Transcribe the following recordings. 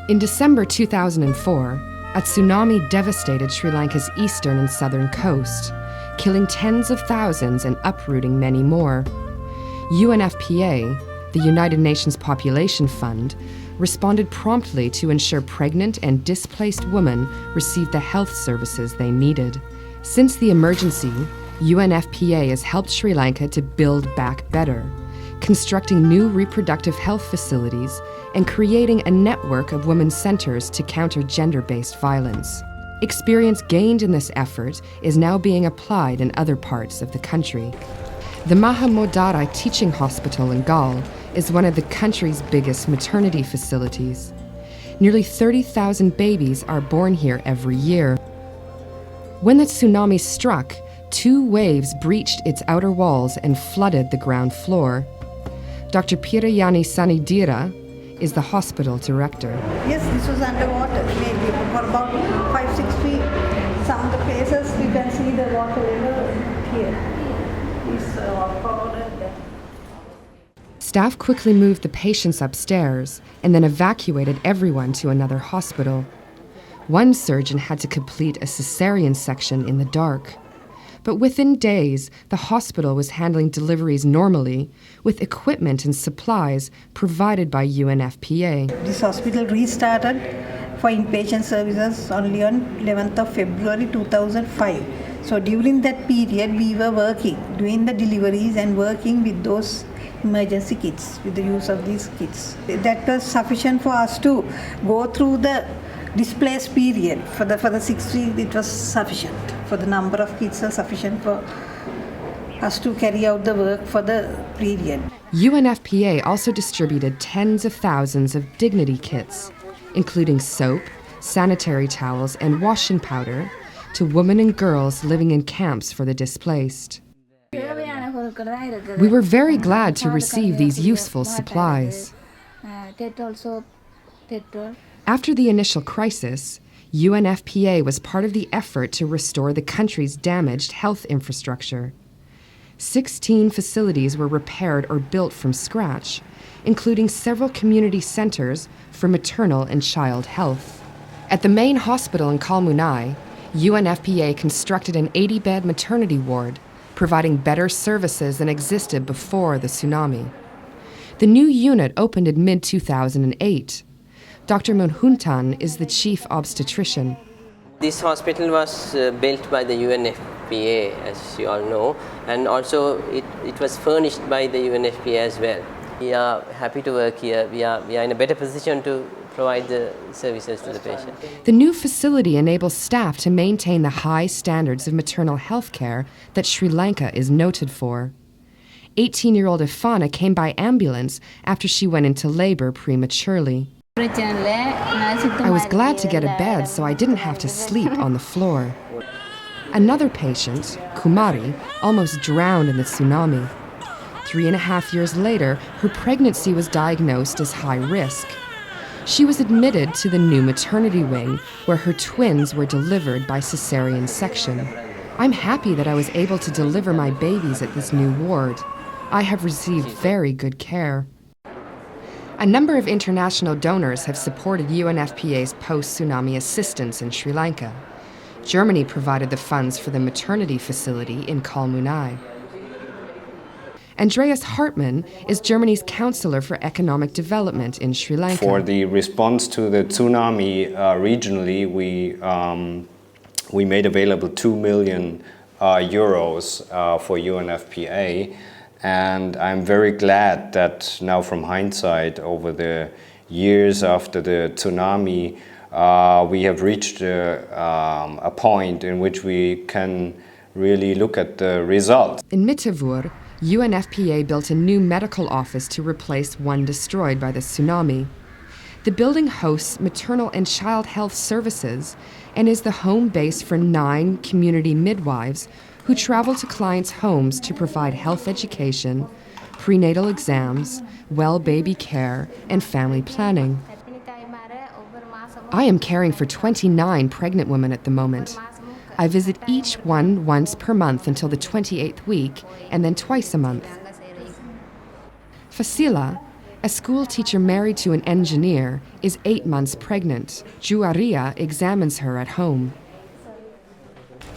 In December 2004, a tsunami devastated Sri Lanka's eastern and southern coast, killing tens of thousands and uprooting many more. UNFPA, the United Nations Population Fund, responded promptly to ensure pregnant and displaced women received the health services they needed. Since the emergency, UNFPA has helped Sri Lanka to build back better, constructing new reproductive health facilities and creating a network of women's centers to counter gender-based violence. Experience gained in this effort is now being applied in other parts of the country. The Mahamodara Teaching Hospital in Galle is one of the country's biggest maternity facilities. Nearly 30,000 babies are born here every year. When the tsunami struck, 2 waves breached its outer walls and flooded the ground floor. Dr. Pirayani Sanidira is the hospital director. Yes, this was underwater, maybe for about 5-6 feet. Some of the places you can see the water level here. Staff quickly moved the patients upstairs and then evacuated everyone to another hospital. One surgeon had to complete a cesarean section in the dark. But within days, the hospital was handling deliveries normally with equipment and supplies provided by UNFPA. This hospital restarted for inpatient services only on 11th of February 2005. So during that period, we were working, doing the deliveries and working with those emergency kits, with the use of these kits. That was sufficient for us to go through the displaced period. For the 6 weeks, it was sufficient. For the number of kits are sufficient for us to carry out the work for the period. UNFPA also distributed tens of thousands of dignity kits, including soap, sanitary towels, and washing powder, to women and girls living in camps for the displaced. We were very glad to receive these useful supplies. After the initial crisis, UNFPA was part of the effort to restore the country's damaged health infrastructure. 16 facilities were repaired or built from scratch, including several community centers for maternal and child health. At the main hospital in Kalmunai, UNFPA constructed an 80-bed maternity ward, providing better services than existed before the tsunami. The new unit opened in mid-2008. Dr. Munhuntan is the chief obstetrician. This hospital was built by the UNFPA, as you all know, and also it was furnished by the UNFPA as well. We are happy to work here. We are in a better position to provide the services to the patient. The new facility enables staff to maintain the high standards of maternal health care that Sri Lanka is noted for. 18-year-old Ifana came by ambulance after she went into labor prematurely. I was glad to get a bed so I didn't have to sleep on the floor. Another patient, Kumari, almost drowned in the tsunami. 3.5 years later, her pregnancy was diagnosed as high risk. She was admitted to the new maternity wing where her twins were delivered by cesarean section. I'm happy that I was able to deliver my babies at this new ward. I have received very good care. A number of international donors have supported UNFPA's post-tsunami assistance in Sri Lanka. Germany provided the funds for the maternity facility in Kalmunai. Andreas Hartmann is Germany's Counselor for Economic Development in Sri Lanka. For the response to the tsunami regionally, we made available 2 million euros for UNFPA. And I'm very glad that now from hindsight, over the years after the tsunami, we have reached a point in which we can really look at the results. In Mitavur, UNFPA built a new medical office to replace one destroyed by the tsunami. The building hosts maternal and child health services and is the home base for 9 community midwives who travel to clients' homes to provide health education, prenatal exams, well baby care, and family planning. I am caring for 29 pregnant women at the moment. I visit each one once per month until the 28th week, and then twice a month. Fasila, A school teacher married to an engineer is 8 months pregnant. Juaria examines her at home.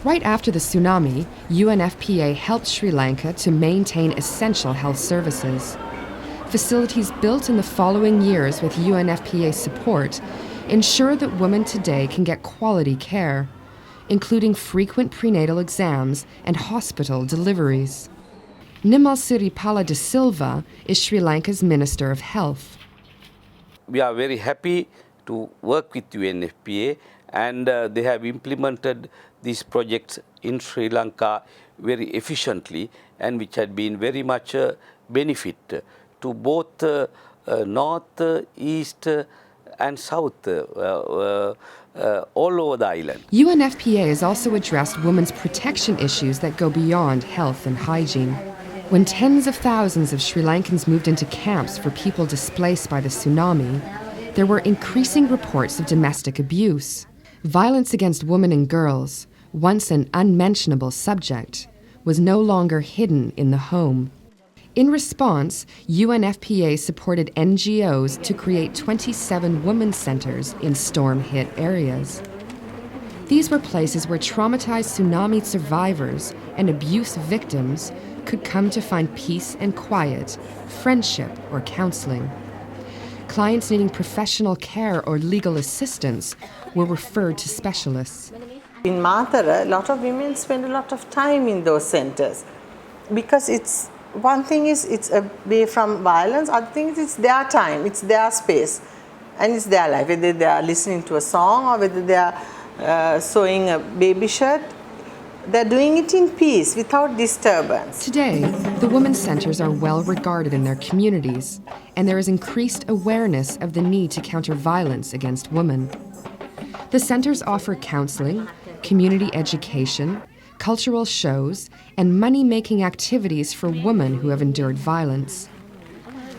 Right after the tsunami, UNFPA helped Sri Lanka to maintain essential health services. Facilities built in the following years with UNFPA support ensure that women today can get quality care, including frequent prenatal exams and hospital deliveries. Nimal Siripala de Silva is Sri Lanka's Minister of Health. We are very happy to work with UNFPA, and they have implemented these projects in Sri Lanka very efficiently, and which had been very much a benefit to both north, east and south, all over the island. UNFPA has also addressed women's protection issues that go beyond health and hygiene. When tens of thousands of Sri Lankans moved into camps for people displaced by the tsunami, there were increasing reports of domestic abuse. Violence against women and girls, once an unmentionable subject, was no longer hidden in the home. In response, UNFPA supported NGOs to create 27 women's centers in storm-hit areas. These were places where traumatized tsunami survivors and abuse victims could come to find peace and quiet, friendship, or counseling. Clients needing professional care or legal assistance were referred to specialists. In Matara, a lot of women spend a lot of time in those centers because it's one thing is it's away from violence, other thing is it's their time, it's their space, and it's their life. Whether they are listening to a song or whether they are sewing a baby shirt, they're doing it in peace, without disturbance. Today, the women's centers are well regarded in their communities, and there is increased awareness of the need to counter violence against women. The centers offer counseling, community education, cultural shows, and money-making activities for women who have endured violence.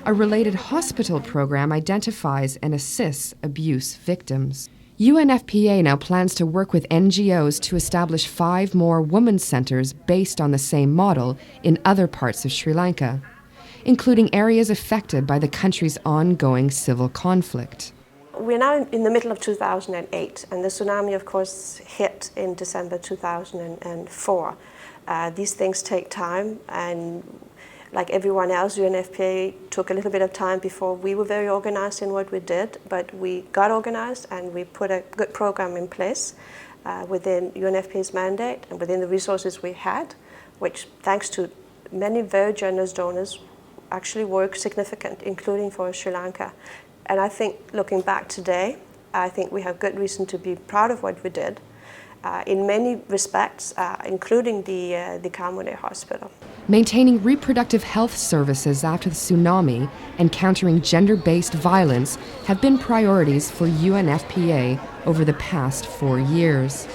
A related hospital program identifies and assists abuse victims. UNFPA now plans to work with NGOs to establish 5 more women's centers based on the same model in other parts of Sri Lanka, including areas affected by the country's ongoing civil conflict. We're now in the middle of 2008, and the tsunami, of course, hit in December 2004. These things take time, and like everyone else, UNFPA took a little bit of time before we were very organized in what we did, but we got organized and we put a good program in place within UNFPA's mandate and within the resources we had, which, thanks to many very generous donors, actually were significant, including for Sri Lanka. And I think, looking back today, I think we have good reason to be proud of what we did in many respects, including the Kamune Hospital. Maintaining reproductive health services after the tsunami and countering gender-based violence have been priorities for UNFPA over the past 4 years.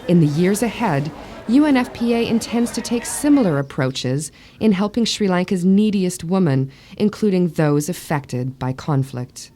In the years ahead, UNFPA intends to take similar approaches in helping Sri Lanka's neediest women, including those affected by conflict.